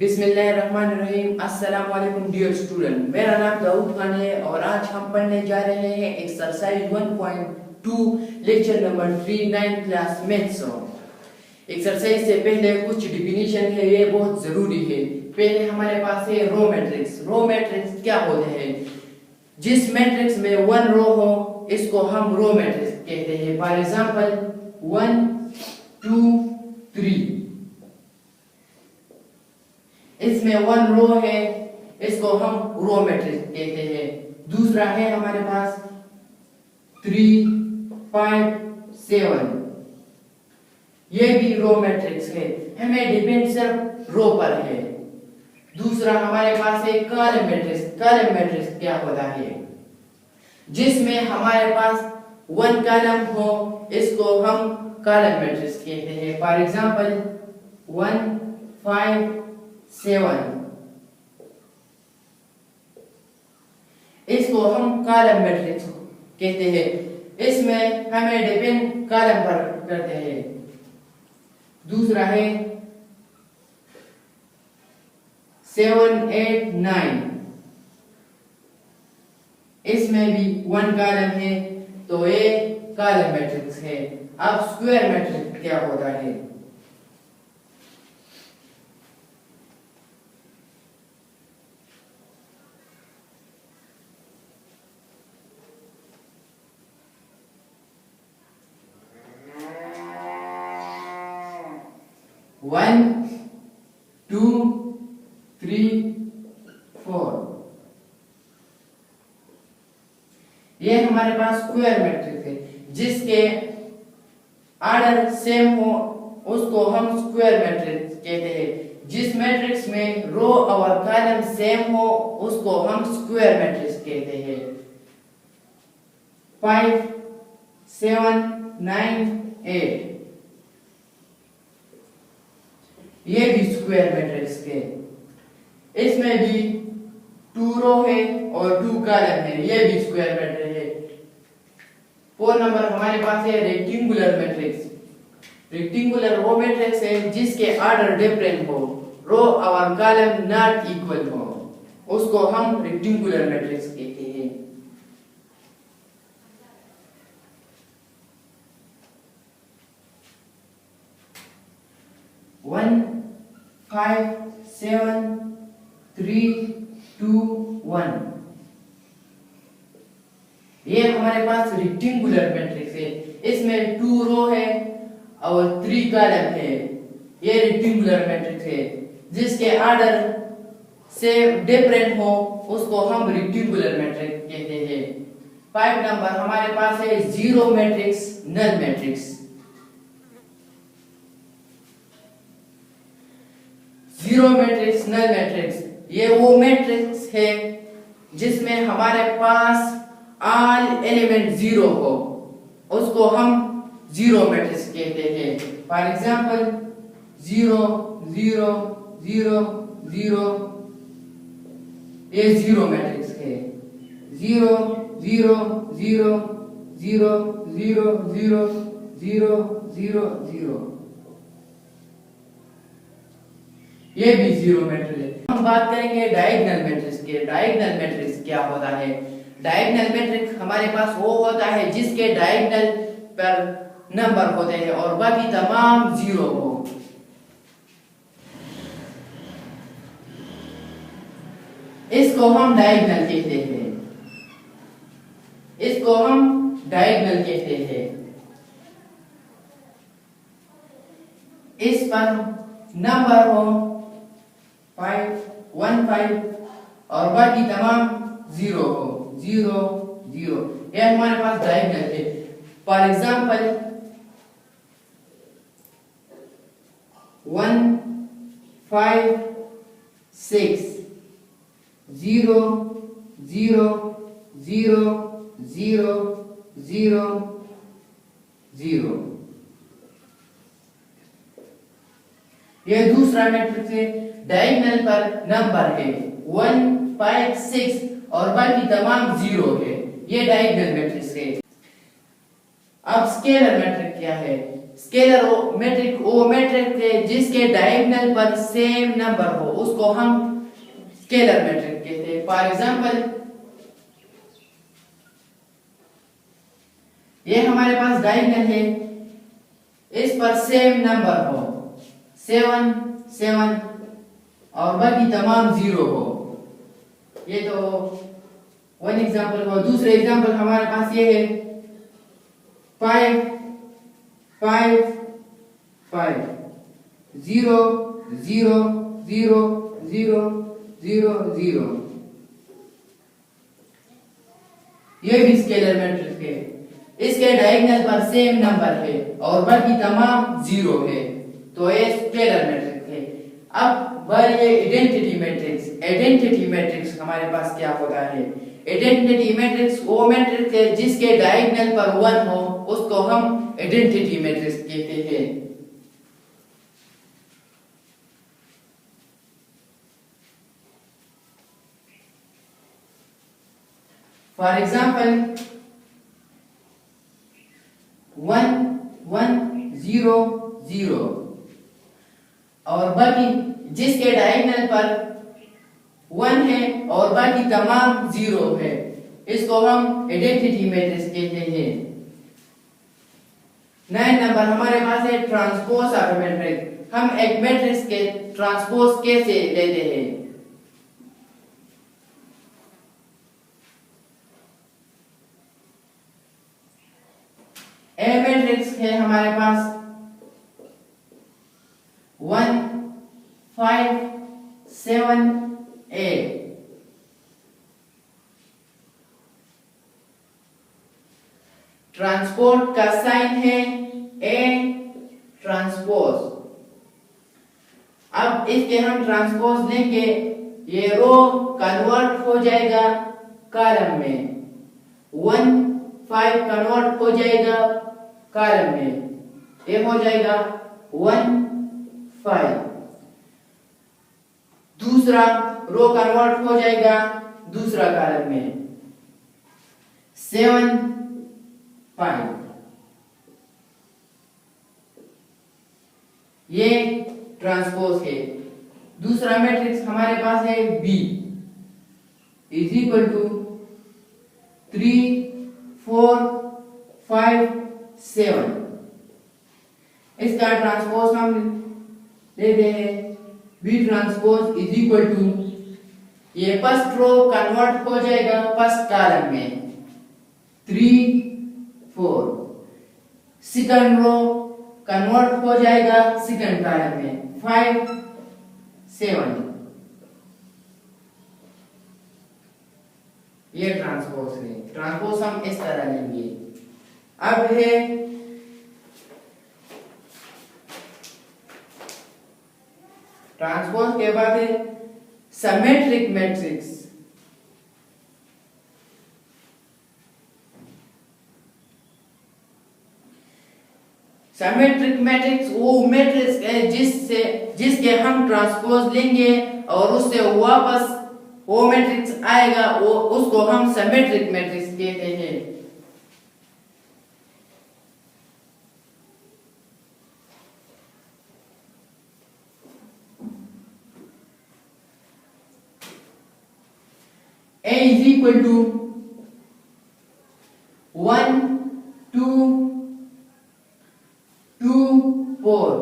बिस्मिल्लाहिर्रहमानिर्रहीम। अस्सलाम वालेकुम डियर स्टूडेंट, मेरा नाम दाऊद खान है और आज हम पढ़ने जा रहे हैं exercise 1.2 lecture number 3 9 class maths. Exercise से पहले कुछ डिफिनीशन है, ये बहुत जरूरी है। पहले हमारे पास है रो मैट्रिक्स। रो मैट्रिक्स क्या होते हैं? जिस मैट्रिक्स में 1 रो हो इसको हम रो मैट्रिक्स कहते हैं। फॉर एग्जांपल 1 2 3, इसमें 1 रो है, इसको हम रो मैट्रिक्स कहते हैं। दूसरा है हमारे पास 3 5 7, ये भी रो मैट्रिक्स है, हमें डिपेंड सिर्फ रो पर है। दूसरा हमारे पास है कॉलम मैट्रिक्स। कॉलम मैट्रिक्स क्या होता है? जिसमें हमारे पास 1 कॉलम हो इसको हम कॉलम मैट्रिक्स कहते हैं। फॉर एग्जांपल 1 5 7, इसको हम कॉलम मैट्रिक्स कहते हैं। इसमें हमें डिपेंड कॉलम पर करते हैं। दूसरा है 7 8 9, इसमें भी 1 कॉलम है तो ये कॉलम मैट्रिक्स है। अब स्क्वायर मैट्रिक्स क्या होता है? वन 2 3 4, ये हमारे पास स्क्वायर मैट्रिक्स है। जिसके ऑर्डर सेम हो उसको हम स्क्वायर मैट्रिक्स कहते हैं। जिस मैट्रिक्स में रो और कॉलम सेम हो उसको हम स्क्वायर मैट्रिक्स कहते हैं। 5 7 9 8, ये भी स्क्वायर मैट्रिक्स है। इसमें भी 2 रो है और 2 कॉलम है, ये भी स्क्वायर मैट्रिक्स है। 4 नंबर हमारे पास है रेक्टेंगुलर मैट्रिक्स। रेक्टेंगुलर वो मैट्रिक्स है जिसके ऑर्डर डिफरेंट हो, रो और कॉलम नॉट इक्वल हो, उसको हम रेक्टेंगुलर मैट्रिक्स कहते हैं। वन 5 7 3 2 1, ये हमारे पास रेक्टेंगुलर मैट्रिक्स है। इसमें 2 रो है और 3 कॉलम है, ये रेक्टेंगुलर मैट्रिक्स है। जिसके ऑर्डर से डिफरेंट हो उसको हम रेक्टेंगुलर मैट्रिक्स कहते हैं। 5 नंबर हमारे पास है zero matrix, null matrix. Zero matrix, null matrix, ये वो मैट्रिक्स है जिसमें हमारे पास ऑल एलिमेंट जीरो हो, उसको हम जीरो मैट्रिक्स कहते हैं। फॉर एग्जांपल 0 0 0 0, ये जीरो मैट्रिक्स है। 0 0 0 0 0 0 0 0 0, ये भी जीरो मैट्रिक्स है। हम बात करेंगे डायगोनल मैट्रिक्स के। डायगोनल मैट्रिक्स क्या होता है? डायगोनल मैट्रिक्स हमारे पास वो होता है जिसके डायगोनल पर नंबर होते हैं और बाकी तमाम जीरो हो। इसको हम डायगोनल कहते हैं। इसको हम डायगोनल कहते हैं। इस पर नंबर हो 5 1 5 और बाकी तमाम जीरो हो 0 0, ये हमारे पास डायगोनल है। फॉर एग्जांपल 1 5 6 0 0 0 0 0 0, ये दूसरा मैट्रिक्स है। डायगोनल पर नंबर है 1 5 6 और बाकी तमाम जीरो है, ये डायगोनल मैट्रिक्स है। अब स्केलर मैट्रिक्स क्या है? स्केलर मैट्रिक वो मैट्रिक है जिसके डायगोनल पर सेम नंबर हो, उसको हम स्केलर मैट्रिक कहते हैं। फॉर एग्जांपल ये हमारे पास डायगोनल है, इस पर सेम नंबर हो 7 7 और बाकी तमाम 0 हो। ये तो वन एग्जांपल हो। दूसरे एग्जांपल हमारे पास ये है 5 5 5 0 0 0 0 0 0। ये भी स्केलर मैट्रिक्स है, इसके डायगोनल पर सेम नंबर है और बाकी तमाम 0 है, तो ये स्केलर मैट्रिक्स है। अब बारी है आइडेंटिटी मैट्रिक्स। आइडेंटिटी मैट्रिक्स हमारे पास क्या होता है? आइडेंटिटी मैट्रिक्स वो मैट्रिक्स है जिसके डायगोनल पर 1 हो, उसको हम आइडेंटिटी मैट्रिक्स कहते हैं। फॉर एग्जांपल 1 1 0 0 और बाकी जिसके डायगोनल पर 1 है और बाकी तमाम 0 है, इसको हम आइडेंटिटी मैट्रिक्स कहते हैं। 9 नंबर हमारे पास है ट्रांसपोज ऑफ मैट्रिक्स। हम एक मैट्रिक्स के ट्रांसपोज कैसे लेते हैं? ए मैट्रिक्स है हमारे पास 1 5 7 8। ट्रांसपोज का साइन है ए ट्रांसपोज। अब इसके हम ट्रांसपोज लेंगे, ये रो कन्वर्ट हो जाएगा कॉलम में, 1 5 कन्वर्ट हो जाएगा कॉलम में, ये हो जाएगा 1 5। दूसरा रो कन्वर्ट हो जाएगा दूसरा कॉलम में, 7 5। ये ट्रांसपोज है। दूसरा मैट्रिक्स हमारे पास है B इज इक्वल टू 3 4 5 7। इसका ट्रांसपोज हम लेते हैं B transpose is equal to, ये फर्स्ट रो कन्वर्ट हो जाएगा फर्स्ट कॉलम में 3 4, सेकंड रो कन्वर्ट हो जाएगा सेकंड कॉलम में 5 7। ये ट्रांसपोज है। ट्रांसपोज हम इस तरह लेंगे। अब है ट्रांसपोज के बाद है सिमेट्रिक मैट्रिक्स। सिमेट्रिक मैट्रिक्स वो मैट्रिक्स है जिसके हम ट्रांसपोज लेंगे और उससे वापस वो मैट्रिक्स आएगा, वो उसको हम सिमेट्रिक मैट्रिक्स कहते हैं। A is equal to 1 2 2 4।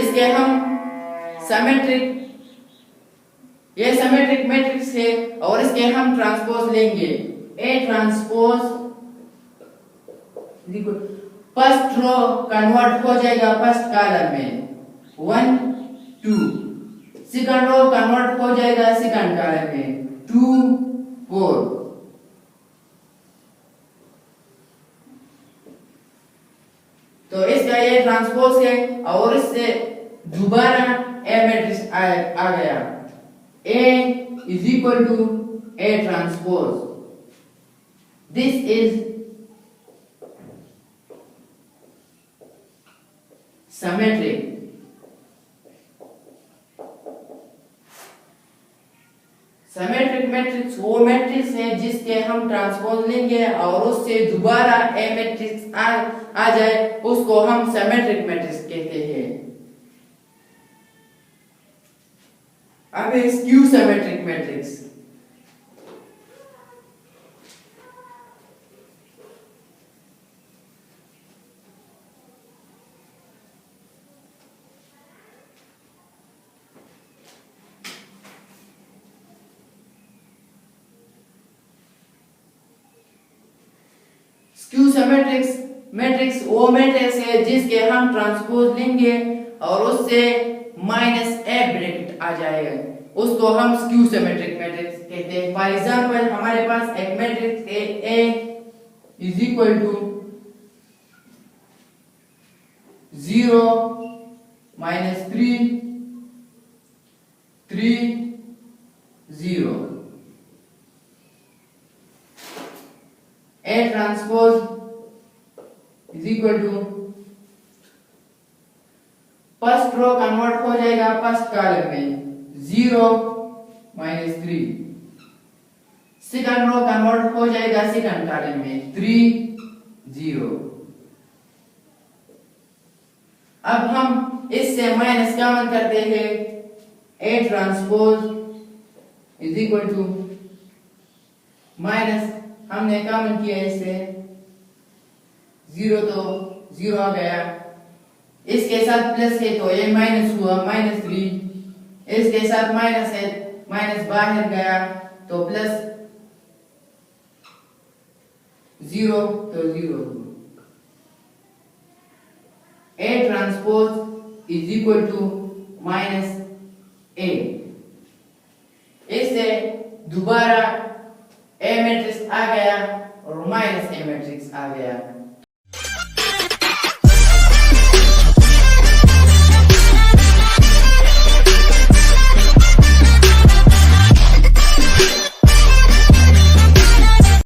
इसके हम सिमेट्रिक, ये सिमेट्रिक मैट्रिक्स है और इसके हम ट्रांसपोज लेंगे। A transpose first row convert हो जाएगा फर्स्ट कॉलम में 1 2, सेकंड रो कन्वर्ट हो जाएगा सेकंड कॉलम में 2 4। तो इसका ये ट्रांसपोज है और इससे दोबारा ए मैट्रिक्स आ गया। A is equal to A transpose. This is symmetric. Symmetric matrix वो मैट्रिक्स है जिसके हम ट्रांसपोज लेंगे और उससे दोबारा ए मैट्रिक्स आ जाए, उसको हम सिमेट्रिक मैट्रिक्स कहते हैं। अब है skew symmetric matrix. Skew symmetrics matrix वो मैट्रिक्स है जिसके हम ट्रांसपोज लेंगे और उससे माइनस ए ब्रैकेट आ जाएगा, उसको हम स्क्यू सिमेट्रिक मैट्रिक्स कहते हैं। फॉर एग्जांपल हमारे पास एक मैट्रिक्स है A is equal to 0 -3 3 0। A transpose is equal to first row convert हो जाएगा फर्स्ट कॉलम में 0 -3, सेकंड रो कन्वर्ट हो जाएगा सेकंड कॉलम में 3 0। अब हम इससे माइनस कॉमन करते हैं, A transpose is equal to minus, हमने कॉमन किया इससे 0 तो 0 आ गया, इसके साथ प्लस है तो ये माइनस हुआ -3, इसके साथ माइनस है माइनस बाहर गया तो प्लस 0 तो 0 हुआ। A transpose is equal to -A, इससे दोबारा ए मैट्रिक्स आ गया और माइनस ए मैट्रिक्स आ गया।